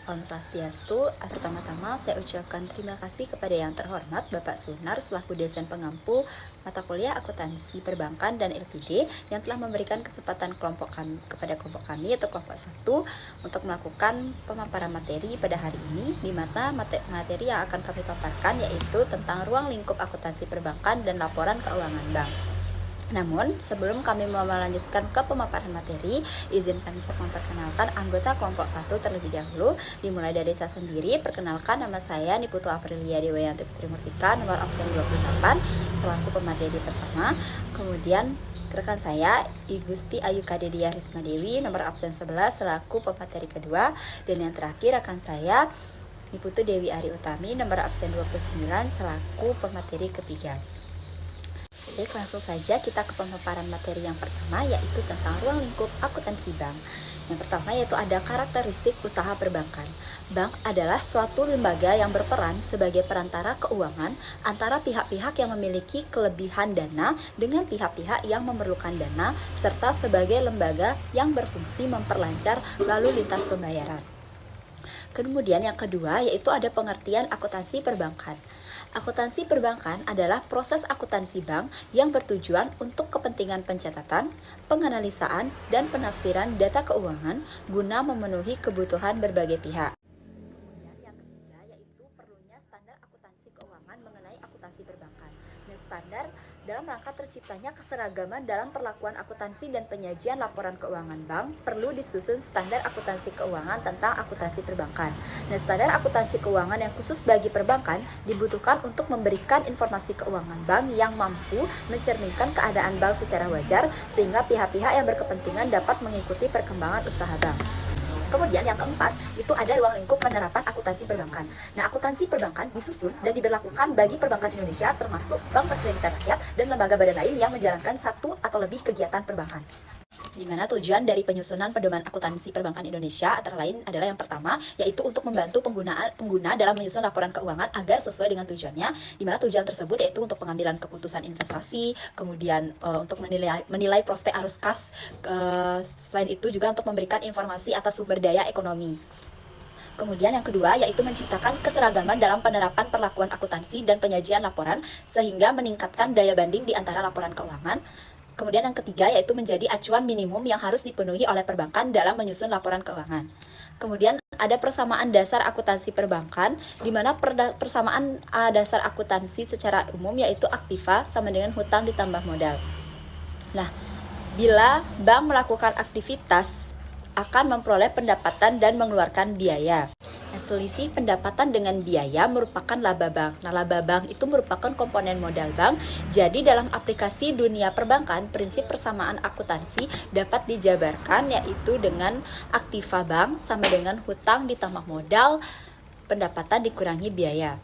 Om Swastiastu. Pertama-tama saya ucapkan terima kasih kepada yang terhormat Bapak Sunar selaku dosen pengampu mata kuliah akuntansi perbankan dan LPD yang telah memberikan kesempatan kepada kelompok kami atau kelompok 1 untuk melakukan pemaparan materi pada hari ini, di mana materi yang akan kami paparkan yaitu tentang ruang lingkup akuntansi perbankan dan laporan keuangan bank. Namun, sebelum kami melanjutkan ke pemaparan materi, izinkan saya memperkenalkan anggota kelompok 1 terlebih dahulu. Dimulai dari saya sendiri, perkenalkan nama saya Niputu Aprilia Dewayanti Putri Murtika, nomor absen 28, selaku pemateri pertama. Kemudian, rekan saya, I Gusti Ayu Kadedia Risma Dewi, nomor absen 11, selaku pemateri kedua. Dan yang terakhir, rekan saya, Niputu Dewi Ari Utami, nomor absen 29, selaku pemateri ketiga. Baik, langsung saja kita ke pemaparan materi yang pertama, yaitu tentang ruang lingkup akuntansi bank. Yang pertama yaitu ada karakteristik usaha perbankan. Bank adalah suatu lembaga yang berperan sebagai perantara keuangan antara pihak-pihak yang memiliki kelebihan dana dengan pihak-pihak yang memerlukan dana, serta sebagai lembaga yang berfungsi memperlancar lalu lintas pembayaran. Kemudian yang kedua yaitu ada pengertian akuntansi perbankan. Akuntansi perbankan adalah proses akuntansi bank yang bertujuan untuk kepentingan pencatatan, penganalisaan, dan penafsiran data keuangan guna memenuhi kebutuhan berbagai pihak. Kemudian yang ketiga yaitu perlunya standar akuntansi keuangan mengenai akuntansi perbankan. Standar dalam rangka terciptanya keseragaman dalam perlakuan akuntansi dan penyajian laporan keuangan bank, perlu disusun standar akuntansi keuangan tentang akuntansi perbankan. Standar akuntansi keuangan yang khusus bagi perbankan dibutuhkan untuk memberikan informasi keuangan bank yang mampu mencerminkan keadaan bank secara wajar, sehingga pihak-pihak yang berkepentingan dapat mengikuti perkembangan usaha bank. Kemudian yang keempat, itu ada ruang lingkup penerapan akuntansi perbankan. Akuntansi perbankan disusun dan diberlakukan bagi perbankan Indonesia termasuk bank perkreditan rakyat dan lembaga badan lain yang menjalankan satu atau lebih kegiatan perbankan. Di mana tujuan dari penyusunan pedoman akuntansi perbankan Indonesia antara lain adalah yang pertama, yaitu untuk membantu pengguna dalam menyusun laporan keuangan agar sesuai dengan tujuannya, di mana tujuan tersebut yaitu untuk pengambilan keputusan investasi, kemudian untuk menilai prospek arus kas, selain itu juga untuk memberikan informasi atas sumber daya ekonomi. Kemudian yang kedua yaitu menciptakan keseragaman dalam penerapan perlakuan akuntansi dan penyajian laporan sehingga meningkatkan daya banding di antara laporan keuangan. Kemudian yang ketiga yaitu menjadi acuan minimum yang harus dipenuhi oleh perbankan dalam menyusun laporan keuangan. Kemudian ada persamaan dasar akuntansi perbankan, di mana persamaan dasar akuntansi secara umum yaitu aktiva sama dengan hutang ditambah modal. Bila bank melakukan aktivitas akan memperoleh pendapatan dan mengeluarkan biaya. Selisih pendapatan dengan biaya merupakan laba bank. Laba bank itu merupakan komponen modal bank. Jadi dalam aplikasi dunia perbankan, prinsip persamaan akuntansi dapat dijabarkan yaitu dengan aktiva bank sama dengan hutang ditambah modal, pendapatan dikurangi biaya.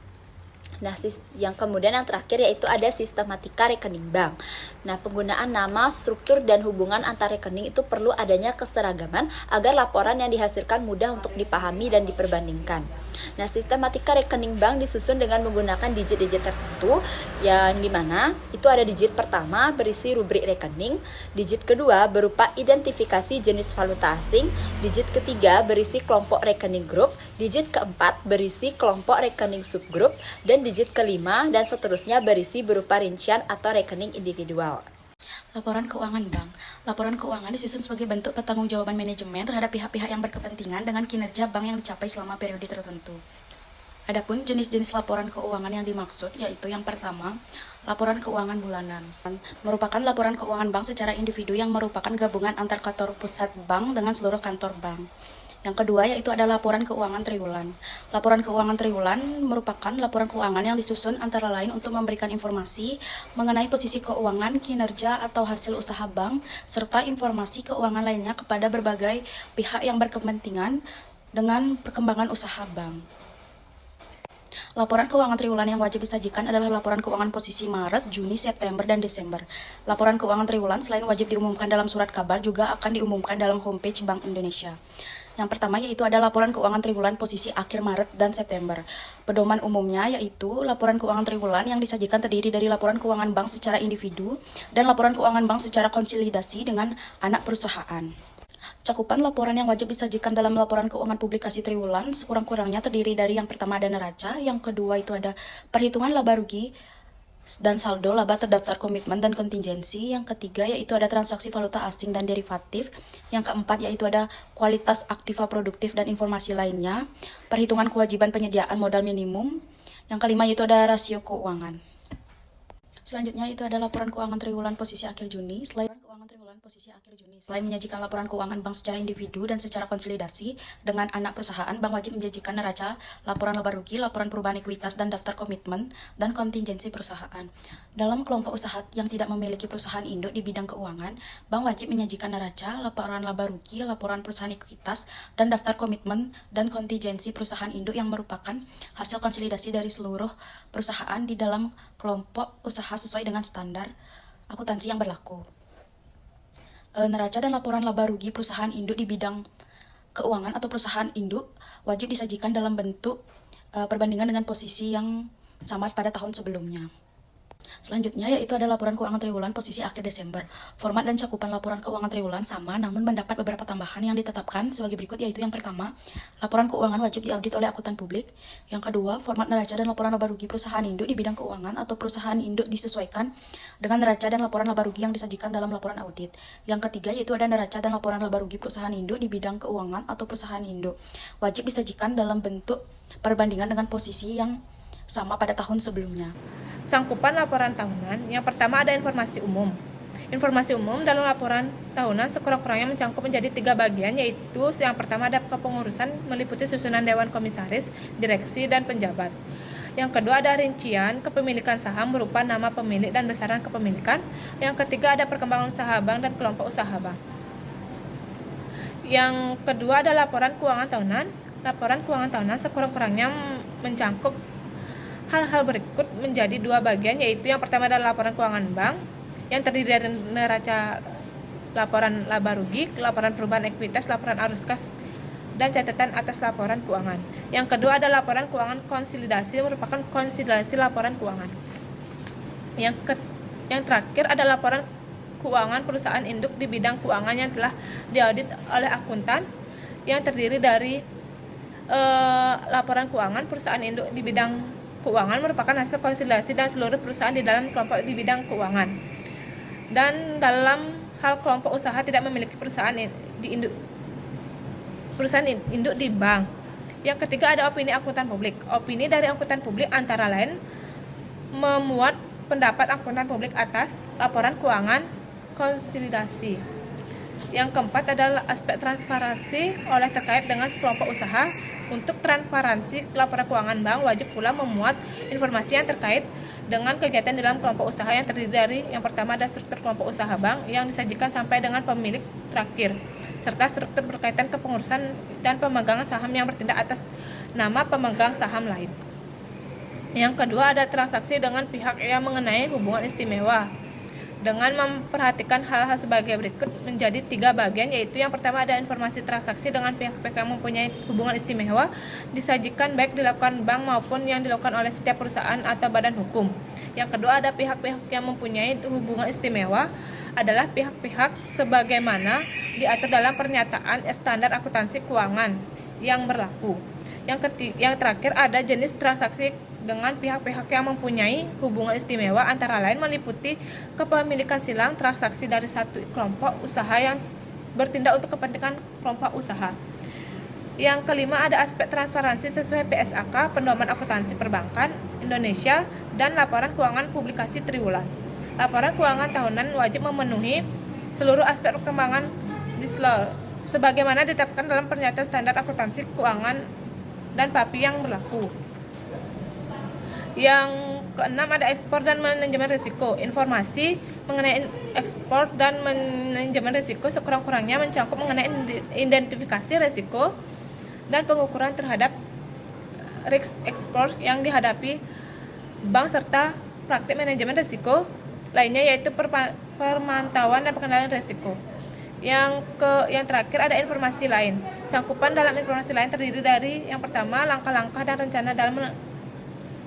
Yang kemudian yang terakhir yaitu ada sistematika rekening bank. Penggunaan nama, struktur, dan hubungan antar rekening itu perlu adanya keseragaman agar laporan yang dihasilkan mudah untuk dipahami dan diperbandingkan. Sistematika rekening bank disusun dengan menggunakan digit-digit tertentu, yang dimana itu ada digit pertama berisi rubrik rekening, digit kedua berupa identifikasi jenis valuta asing, digit ketiga berisi kelompok rekening grup, digit keempat berisi kelompok rekening subgrup, dan digit kelima dan seterusnya berisi berupa rincian atau rekening individual. Laporan keuangan bank. Laporan keuangan disusun sebagai bentuk pertanggungjawaban manajemen terhadap pihak-pihak yang berkepentingan dengan kinerja bank yang dicapai selama periode tertentu. Adapun jenis-jenis laporan keuangan yang dimaksud yaitu yang pertama, laporan keuangan bulanan. Merupakan laporan keuangan bank secara individu yang merupakan gabungan antar kantor pusat bank dengan seluruh kantor bank. Yang kedua yaitu ada laporan keuangan triwulan. Laporan keuangan triwulan merupakan laporan keuangan yang disusun antara lain untuk memberikan informasi mengenai posisi keuangan, kinerja atau hasil usaha bank, serta informasi keuangan lainnya kepada berbagai pihak yang berkepentingan dengan perkembangan usaha bank. Laporan keuangan triwulan yang wajib disajikan adalah laporan keuangan posisi Maret, Juni, September, dan Desember. Laporan keuangan triwulan selain wajib diumumkan dalam surat kabar juga akan diumumkan dalam homepage Bank Indonesia. Yang pertama yaitu ada laporan keuangan triwulan posisi akhir Maret dan September. Pedoman umumnya yaitu laporan keuangan triwulan yang disajikan terdiri dari laporan keuangan bank secara individu dan laporan keuangan bank secara konsolidasi dengan anak perusahaan. Cakupan laporan yang wajib disajikan dalam laporan keuangan publikasi triwulan sekurang-kurangnya terdiri dari yang pertama ada neraca, yang kedua itu ada perhitungan laba rugi dan saldo laba terdaftar komitmen dan kontingensi, yang ketiga yaitu ada transaksi valuta asing dan derivatif, yang keempat yaitu ada kualitas aktiva produktif dan informasi lainnya, perhitungan kewajiban penyediaan modal minimum, yang kelima yaitu ada rasio keuangan. Selanjutnya itu ada laporan keuangan triwulan posisi akhir Juni. Selain menyajikan laporan keuangan bank secara individu dan secara konsolidasi dengan anak perusahaan, bank wajib menyajikan neraca, laporan laba rugi, laporan perubahan ekuitas dan daftar komitmen dan kontingensi perusahaan. Dalam kelompok usaha yang tidak memiliki perusahaan induk di bidang keuangan, bank wajib menyajikan neraca, laporan laba rugi, laporan perusahaan ekuitas dan daftar komitmen dan kontingensi perusahaan induk yang merupakan hasil konsolidasi dari seluruh perusahaan di dalam kelompok usaha sesuai dengan standar akuntansi yang berlaku. Neraca dan laporan laba rugi perusahaan induk di bidang keuangan atau perusahaan induk wajib disajikan dalam bentuk perbandingan dengan posisi yang sama pada tahun sebelumnya. Selanjutnya yaitu ada laporan keuangan triwulan posisi akhir Desember. Format dan cakupan laporan keuangan triwulan sama, namun mendapat beberapa tambahan yang ditetapkan sebagai berikut, yaitu yang pertama, laporan keuangan wajib diaudit oleh akuntan publik. Yang kedua, format neraca dan laporan laba rugi perusahaan induk di bidang keuangan atau perusahaan induk disesuaikan dengan neraca dan laporan laba rugi yang disajikan dalam laporan audit. Yang ketiga yaitu ada neraca dan laporan laba rugi perusahaan induk di bidang keuangan atau perusahaan induk wajib disajikan dalam bentuk perbandingan dengan posisi yang sama pada tahun sebelumnya. Cangkupan laporan tahunan. Yang pertama ada informasi umum. Informasi umum dalam laporan tahunan sekurang-kurangnya mencakup menjadi 3 bagian, yaitu yang pertama ada kepengurusan meliputi susunan dewan komisaris, direksi, dan penjabat. Yang kedua ada rincian kepemilikan saham berupa nama pemilik dan besaran kepemilikan. Yang ketiga ada perkembangan usaha bank dan kelompok usaha bank. Yang kedua ada laporan keuangan tahunan. Laporan keuangan tahunan sekurang-kurangnya mencakup hal-hal berikut menjadi 2 bagian, yaitu yang pertama adalah laporan keuangan bank yang terdiri dari neraca, laporan laba rugi, laporan perubahan ekuitas, laporan arus kas, dan catatan atas laporan keuangan. Yang kedua ada laporan keuangan konsolidasi, merupakan konsolidasi laporan keuangan. Yang terakhir ada laporan keuangan perusahaan induk di bidang keuangan yang telah diaudit oleh akuntan, yang terdiri dari laporan keuangan perusahaan induk di bidang keuangan merupakan hasil konsolidasi dan seluruh perusahaan di dalam kelompok di bidang keuangan. Dan dalam hal kelompok usaha tidak memiliki perusahaan induk di bank. Yang ketiga ada opini akuntan publik. Opini dari akuntan publik antara lain memuat pendapat akuntan publik atas laporan keuangan konsolidasi. Yang keempat adalah aspek transparansi oleh terkait dengan kelompok usaha. Untuk transparansi laporan keuangan bank wajib pula memuat informasi yang terkait dengan kegiatan dalam kelompok usaha yang terdiri dari yang pertama ada struktur kelompok usaha bank yang disajikan sampai dengan pemilik terakhir, serta struktur berkaitan kepengurusan dan pemegang saham yang bertindak atas nama pemegang saham lain. Yang kedua ada transaksi dengan pihak yang mengenai hubungan istimewa, dengan memperhatikan hal-hal sebagai berikut menjadi 3 bagian, yaitu yang pertama ada informasi transaksi dengan pihak-pihak yang mempunyai hubungan istimewa disajikan baik dilakukan bank maupun yang dilakukan oleh setiap perusahaan atau badan hukum. Yang kedua ada pihak-pihak yang mempunyai hubungan istimewa adalah pihak-pihak sebagaimana diatur dalam pernyataan standar akuntansi keuangan yang berlaku. Yang terakhir ada jenis transaksi dengan pihak-pihak yang mempunyai hubungan istimewa antara lain meliputi kepemilikan silang, transaksi dari satu kelompok usaha yang bertindak untuk kepentingan kelompok usaha. Yang kelima ada aspek transparansi sesuai PSAK, Pedoman Akuntansi Perbankan Indonesia, dan laporan keuangan publikasi triwulan. Laporan keuangan tahunan wajib memenuhi seluruh aspek perkembangan sebagaimana ditetapkan dalam pernyataan standar akuntansi keuangan dan PAPI yang berlaku. Yang keenam ada ekspor dan manajemen risiko. Informasi mengenai ekspor dan manajemen risiko sekurang-kurangnya mencakup mengenai identifikasi risiko dan pengukuran terhadap risk ekspor yang dihadapi bank serta praktik manajemen risiko lainnya, yaitu pemantauan dan pengendalian risiko. Yang terakhir ada informasi lain. Cakupan dalam informasi lain terdiri dari yang pertama langkah-langkah dan rencana dalam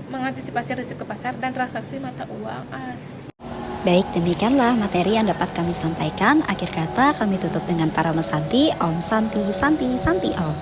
mengantisipasi risiko pasar dan transaksi mata uang asing. Baik, demikianlah materi yang dapat kami sampaikan. Akhir kata kami tutup dengan para mesanti. Om Santi, Santi, Santi Om.